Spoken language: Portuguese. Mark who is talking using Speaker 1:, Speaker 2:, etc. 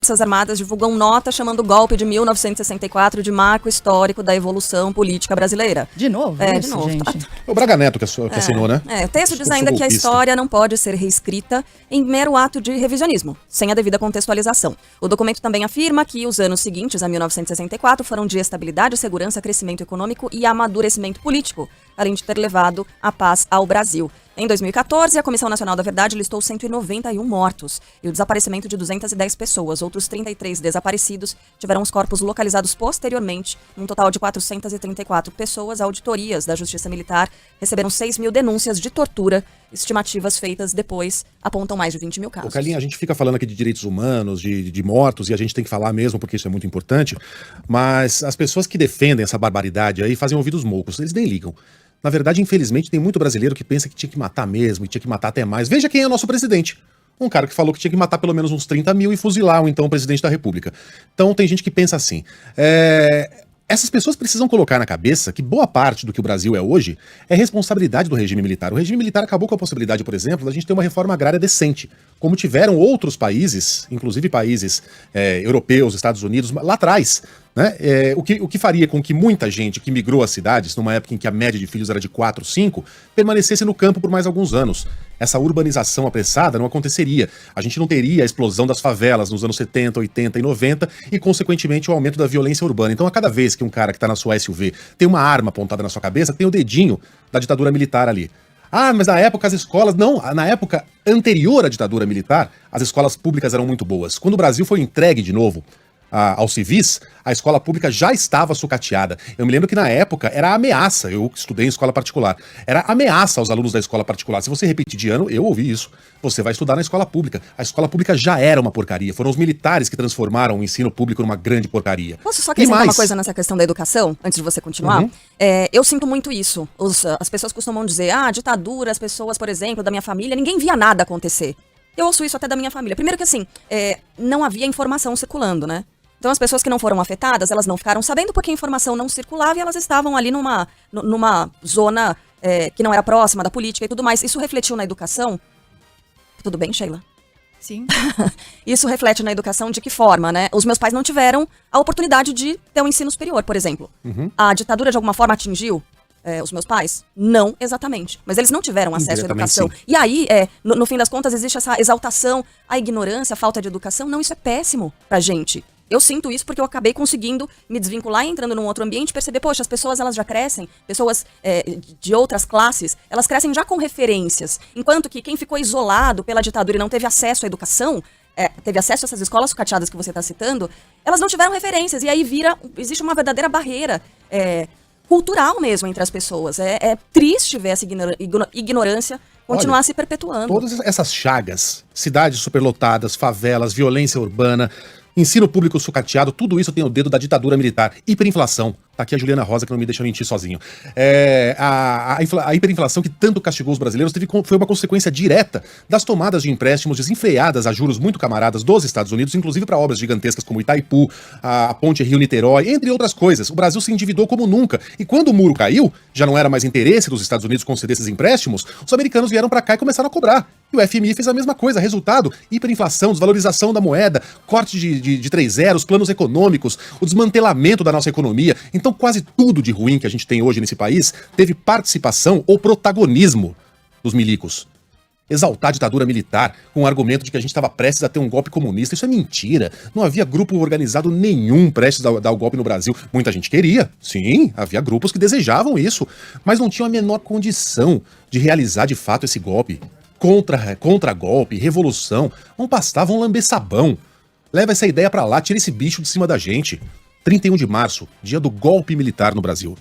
Speaker 1: Forças Armadas divulgam nota chamando o golpe de 1964 de marco histórico da evolução política brasileira.
Speaker 2: De novo?
Speaker 1: De novo.
Speaker 2: Gente.
Speaker 3: O Braga Neto que assinou, né?
Speaker 1: O texto diz ainda que a história não pode ser reescrita em mero ato de revisionismo, sem a devida contextualização. O documento também afirma que os anos seguintes a 1964 foram de estabilidade, segurança, crescimento econômico e amadurecimento político, além de ter levado a paz ao Brasil. Em 2014, a Comissão Nacional da Verdade listou 191 mortos e o desaparecimento de 210 pessoas. Outros 33 desaparecidos tiveram os corpos localizados posteriormente. Num total de 434 pessoas, auditorias da Justiça Militar receberam 6 mil denúncias de tortura. Estimativas feitas depois apontam mais de 20 mil casos.
Speaker 3: Carlinha, a gente fica falando aqui de direitos humanos, de mortos, e a gente tem que falar mesmo porque isso é muito importante, mas as pessoas que defendem essa barbaridade aí fazem ouvidos moucos, eles nem ligam. Na verdade, infelizmente, tem muito brasileiro que pensa que tinha que matar mesmo, e tinha que matar até mais. Veja quem é o nosso presidente. Um cara que falou que tinha que matar pelo menos uns 30 mil e fuzilar o então presidente da República. Então tem gente que pensa assim. Essas pessoas precisam colocar na cabeça que boa parte do que o Brasil é hoje é responsabilidade do regime militar. O regime militar acabou com a possibilidade, por exemplo, da gente ter uma reforma agrária decente, como tiveram outros países, inclusive países europeus, Estados Unidos, lá atrás. Né? O que faria com que muita gente que migrou às cidades, numa época em que a média de filhos era de 4, 5, permanecesse no campo por mais alguns anos. Essa urbanização apressada não aconteceria. A gente não teria a explosão das favelas nos anos 70, 80 e 90 e, consequentemente, o aumento da violência urbana. Então, a cada vez que um cara que está na sua SUV tem uma arma apontada na sua cabeça, tem o dedinho da ditadura militar ali. Ah, mas na época as escolas... Não, na época anterior à ditadura militar, as escolas públicas eram muito boas. Quando o Brasil foi entregue de novo aos civis, a escola pública já estava sucateada. Eu me lembro que na época era ameaça, eu estudei em escola particular, era ameaça aos alunos da escola particular. Se você repetir de ano, eu ouvi isso, você vai estudar na escola pública. A escola pública já era uma porcaria, foram os militares que transformaram o ensino público numa grande porcaria.
Speaker 1: Posso só acrescentar uma coisa nessa questão da educação, antes de você continuar? Eu sinto muito isso. As pessoas costumam dizer, ditadura, as pessoas, por exemplo, da minha família, ninguém via nada acontecer. Eu ouço isso até da minha família. Primeiro que assim, não havia informação circulando, né? Então as pessoas que não foram afetadas, elas não ficaram sabendo porque a informação não circulava e elas estavam ali numa zona que não era próxima da política e tudo mais. Isso refletiu na educação? Tudo bem, Sheila?
Speaker 2: Sim.
Speaker 1: Isso reflete na educação de que forma, né? Os meus pais não tiveram a oportunidade de ter um ensino superior, por exemplo. A ditadura de alguma forma atingiu os meus pais? Não exatamente. Mas eles não tiveram acesso à educação. Sim. E aí, no fim das contas, existe essa exaltação à ignorância, à falta de educação. Não, isso é péssimo pra gente. Eu sinto isso porque eu acabei conseguindo me desvincular, entrando num outro ambiente e perceber, poxa, as pessoas elas já crescem, pessoas de outras classes, elas crescem já com referências. Enquanto que quem ficou isolado pela ditadura e não teve acesso à educação, teve acesso a essas escolas sucateadas que você está citando, elas não tiveram referências. E aí existe uma verdadeira barreira cultural mesmo entre as pessoas. É triste ver essa ignorância continuar se perpetuando.
Speaker 3: Todas essas chagas, cidades superlotadas, favelas, violência urbana, ensino público sucateado, tudo isso tem o dedo da ditadura militar. Hiperinflação. Tá aqui a Juliana Rosa que não me deixa mentir sozinho. A hiperinflação que tanto castigou os brasileiros foi uma consequência direta das tomadas de empréstimos desenfreadas a juros muito camaradas dos Estados Unidos, inclusive para obras gigantescas como Itaipu, a Ponte Rio-Niterói, entre outras coisas. O Brasil se endividou como nunca. E quando o muro caiu, já não era mais interesse dos Estados Unidos conceder esses empréstimos, os americanos vieram para cá e começaram a cobrar. E o FMI fez a mesma coisa. Resultado, hiperinflação, desvalorização da moeda, corte de 3 zeros, planos econômicos, o desmantelamento da nossa economia. Então quase tudo de ruim que a gente tem hoje nesse país teve participação ou protagonismo dos milicos. Exaltar a ditadura militar com o argumento de que a gente estava prestes a ter um golpe comunista, isso é mentira. Não havia grupo organizado nenhum prestes a dar o golpe no Brasil. Muita gente queria, sim, havia grupos que desejavam isso, mas não tinham a menor condição de realizar de fato esse golpe. Contra-golpe, revolução, vão pastar, vão lamber sabão. Leva essa ideia pra lá, tira esse bicho de cima da gente. 31 de março, dia do golpe militar no Brasil.